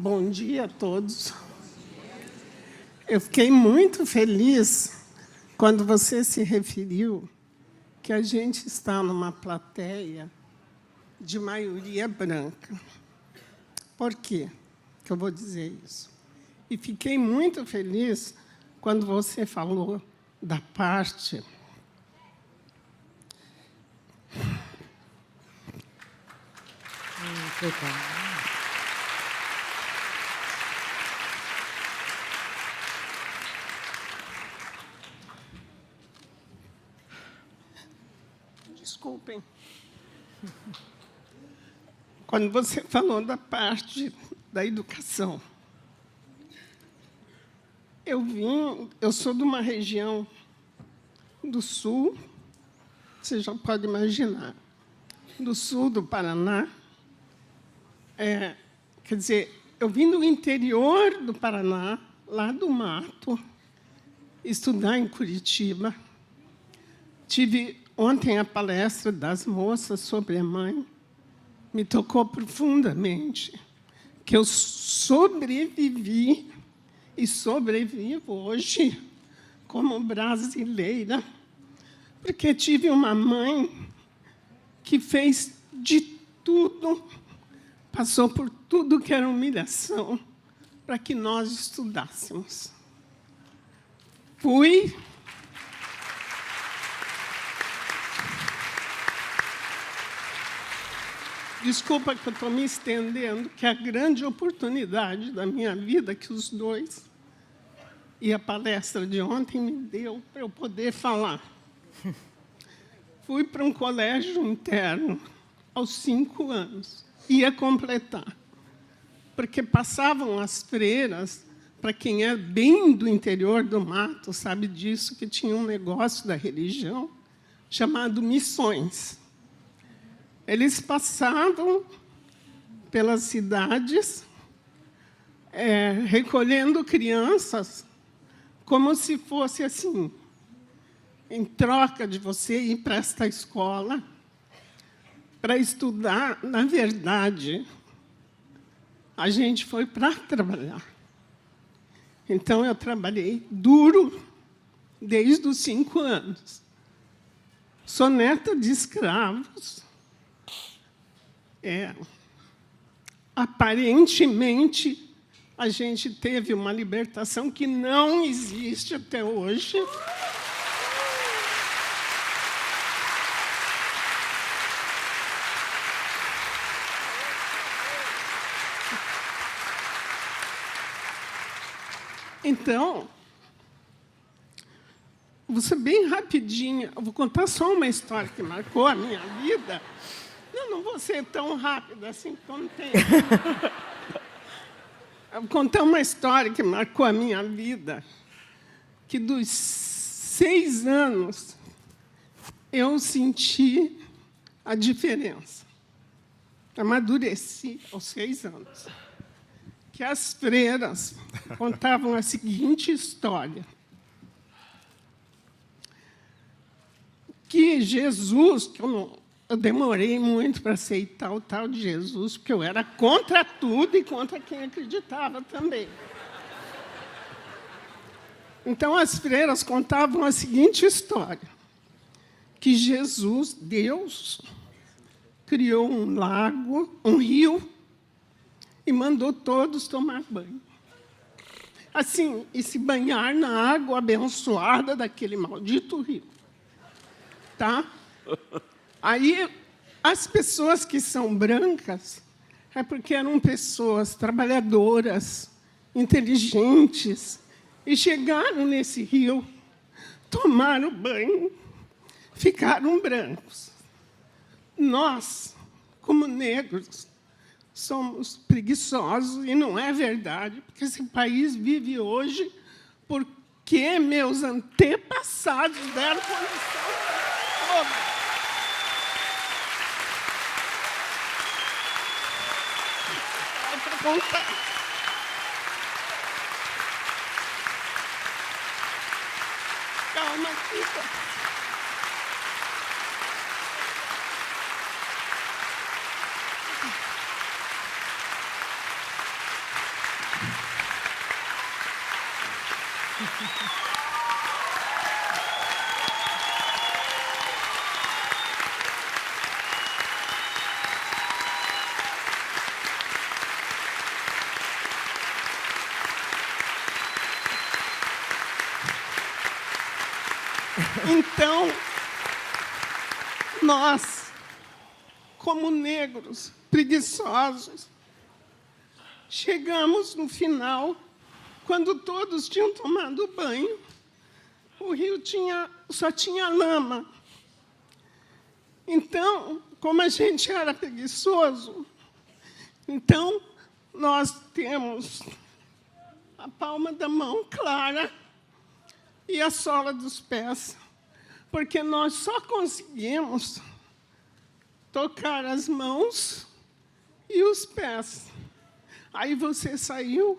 Bom dia a todos. Eu fiquei muito feliz quando você se referiu que a gente está numa plateia de maioria branca. Por quê que eu vou dizer isso? E fiquei muito feliz quando você falou da parte Desculpem. Quando você falou da parte da educação, eu sou de uma região do sul, você já pode imaginar, do sul do Paraná. Quer dizer, eu vim do interior do Paraná, lá do mato, estudar em Curitiba. Tive ontem a palestra das moças sobre a mãe. Me tocou profundamente, que eu sobrevivi e sobrevivo hoje como brasileira, porque tive uma mãe que fez de tudo, passou por tudo que era humilhação, para que nós estudássemos. Desculpa que eu estou me estendendo, que é a grande oportunidade da minha vida que os dois e a palestra de ontem me deu para eu poder falar. Fui para um colégio interno aos 5 anos. Ia completar. Porque passavam as freiras, para quem é bem do interior do mato, sabe disso, que tinha um negócio da religião chamado missões. Eles passavam pelas cidades, recolhendo crianças, como se fosse assim, em troca de você ir para esta escola, para estudar. Na verdade, a gente foi para trabalhar. Então, eu trabalhei duro desde os 5 anos. Sou neta de escravos. Aparentemente, a gente teve uma libertação que não existe até hoje. Então, vou ser bem rapidinha. Eu vou contar só uma história que marcou a minha vida. Não vou ser tão rápida assim, porque eu não tenho. Eu vou contar uma história que marcou a minha vida, que dos 6 anos eu senti a diferença. Amadureci aos 6 anos. Que as freiras contavam a seguinte história. Que Jesus, que eu demorei muito para aceitar o tal de Jesus, porque eu era contra tudo e contra quem acreditava também. Então, as freiras contavam a seguinte história, que Jesus, Deus, criou um lago, um rio, e mandou todos tomar banho. Assim, e se banhar na água abençoada daquele maldito rio. Tá? Aí, as pessoas que são brancas é porque eram pessoas trabalhadoras, inteligentes, e chegaram nesse rio, tomaram banho, ficaram brancos. Nós, como negros, somos preguiçosos, e não é verdade, porque esse país vive hoje porque meus antepassados deram condição toda. Contar. Calma, fica. Então, nós, como negros preguiçosos, chegamos no final, quando todos tinham tomado banho, o rio só tinha lama. Então, como a gente era preguiçoso, então nós temos a palma da mão clara e a sola dos pés, porque nós só conseguimos tocar as mãos e os pés. Aí você saiu,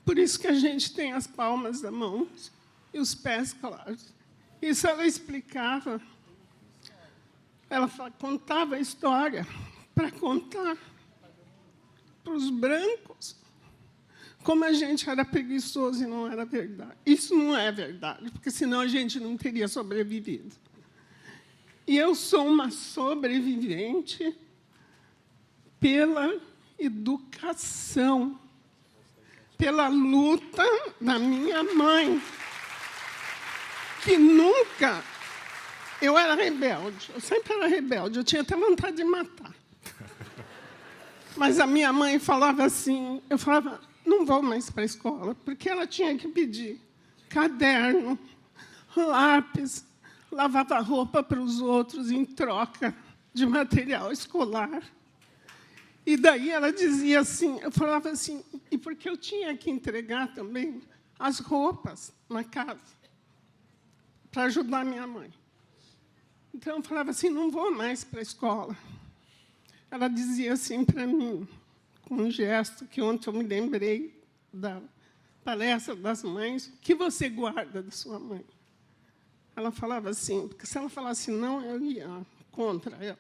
por isso que a gente tem as palmas da mão e os pés claros. Isso ela explicava, ela contava a história para contar para os brancos como a gente era preguiçoso e não era verdade. Isso não é verdade, porque senão a gente não teria sobrevivido. E eu sou uma sobrevivente pela educação, pela luta da minha mãe, que nunca... Eu era rebelde, eu sempre era rebelde, eu tinha até vontade de matar. Mas a minha mãe falava assim, eu falava, não vou mais para a escola, porque ela tinha que pedir caderno, lápis, lavava roupa para os outros em troca de material escolar. E daí ela dizia assim, eu falava assim, e porque eu tinha que entregar também as roupas na casa, para ajudar minha mãe. Então, eu falava assim, não vou mais para a escola. Ela dizia assim para mim, com um gesto que ontem eu me lembrei da palestra das mães, o que você guarda da sua mãe? Ela falava assim, porque se ela falasse não, eu ia contra ela.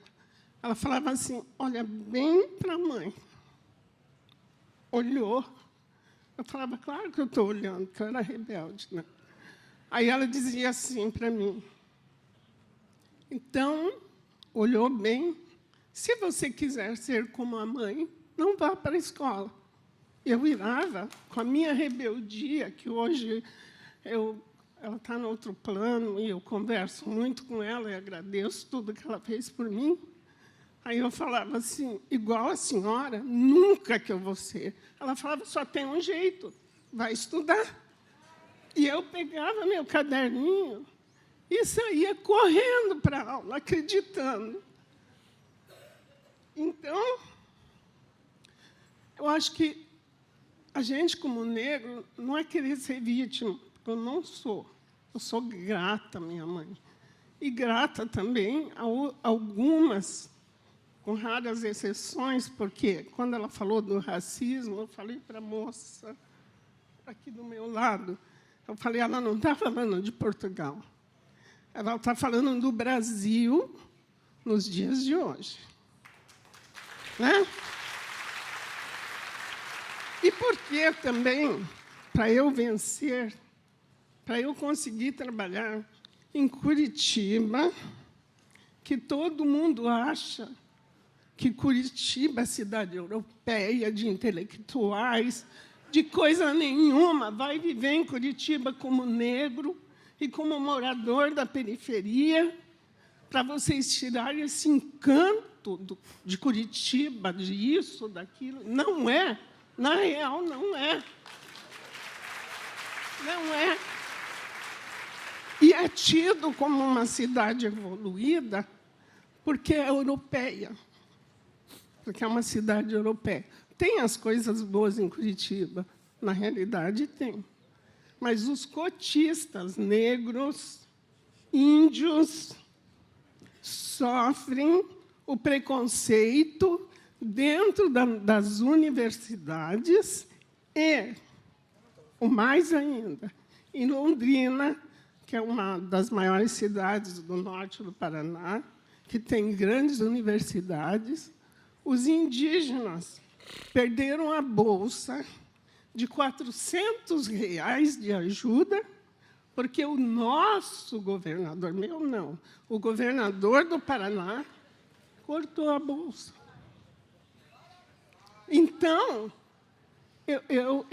Ela falava assim, olha bem para a mãe. Olhou. Eu falava, claro que eu estou olhando, porque eu era rebelde, né? Aí ela dizia assim para mim, então, olhou bem, se você quiser ser como a mãe, não vá para a escola. Eu virava com a minha rebeldia, que hoje ela está no outro plano, e eu converso muito com ela e agradeço tudo que ela fez por mim. Aí eu falava assim, igual a senhora, nunca que eu vou ser. Ela falava, só tem um jeito, vai estudar. E eu pegava meu caderninho e saía correndo para a aula, acreditando. Então, eu acho que a gente, como negro, não é querer ser vítima, porque eu não sou. Eu sou grata à minha mãe. E grata também a algumas, com raras exceções, porque, quando ela falou do racismo, eu falei para a moça aqui do meu lado, eu falei, ela não está falando de Portugal. Ela está falando do Brasil nos dias de hoje. Né? E por que também, para eu vencer, para eu conseguir trabalhar em Curitiba, que todo mundo acha que Curitiba é cidade europeia, de intelectuais, de coisa nenhuma, vai viver em Curitiba como negro e como morador da periferia, para vocês tirarem esse encanto de Curitiba, disso, daquilo. Não é. Na real, não é. Não é. E é tido como uma cidade evoluída porque é europeia, porque é uma cidade europeia. Tem as coisas boas em Curitiba, na realidade tem. Mas os cotistas negros, índios, sofrem o preconceito dentro das universidades e, o mais ainda, em Londrina, que é uma das maiores cidades do norte do Paraná, que tem grandes universidades, os indígenas perderam a bolsa de R$ 400 de ajuda, porque o nosso governador, meu não, o governador do Paraná cortou a bolsa. Então, eu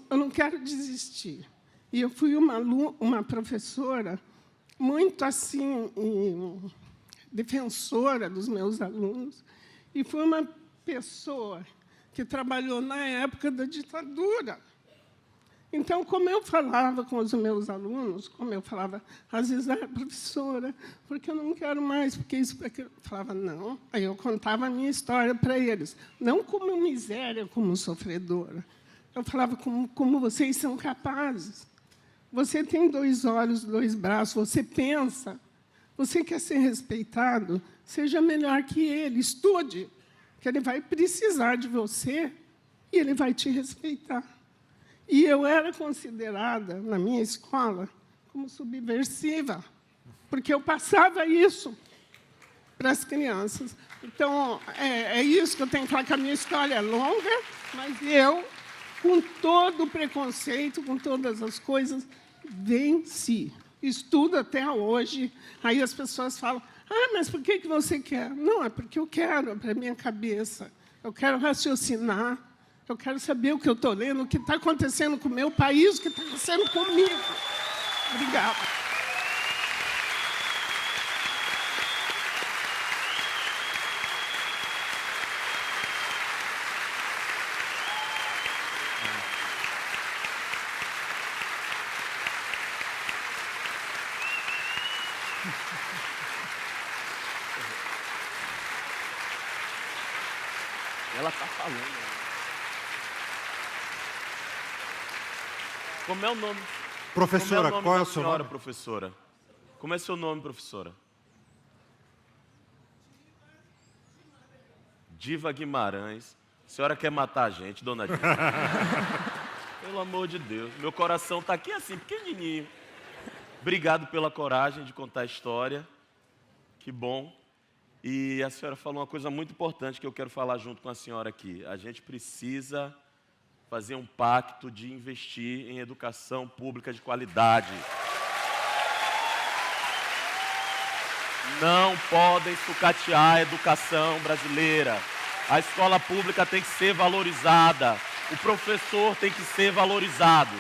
não quero desistir. E eu fui uma professora muito assim, defensora dos meus alunos, e fui uma pessoa que trabalhou na época da ditadura. Então, como eu falava com os meus alunos, como eu falava, às vezes, professora, porque eu não quero mais, porque isso, porque eu falava, não. Aí eu contava a minha história para eles, não como miséria, como sofredora. Eu falava como vocês são capazes. Você tem 2 olhos, 2 braços, você pensa, você quer ser respeitado, seja melhor que ele, estude, que ele vai precisar de você e ele vai te respeitar. E eu era considerada, na minha escola, como subversiva, porque eu passava isso para as crianças. Então, é isso que eu tenho que falar, que a minha história é longa, mas eu, com todo o preconceito, com todas as coisas, venci. Estudo até hoje. Aí as pessoas falam, mas por que você quer? Não, é porque eu quero, é para a minha cabeça. Eu quero raciocinar. Eu quero saber o que eu estou lendo, o que está acontecendo com o meu país, o que está acontecendo comigo. Obrigada. Ela está falando. Como é o nome? Professora, qual é o seu nome? Professora? Como é seu nome, professora? Diva Guimarães. A senhora quer matar a gente, dona Diva? Pelo amor de Deus. Meu coração está aqui assim, pequenininho. Obrigado pela coragem de contar a história. Que bom. E a senhora falou uma coisa muito importante que eu quero falar junto com a senhora aqui. A gente precisa fazer um pacto de investir em educação pública de qualidade. Não podem sucatear a educação brasileira. A escola pública tem que ser valorizada. O professor tem que ser valorizado.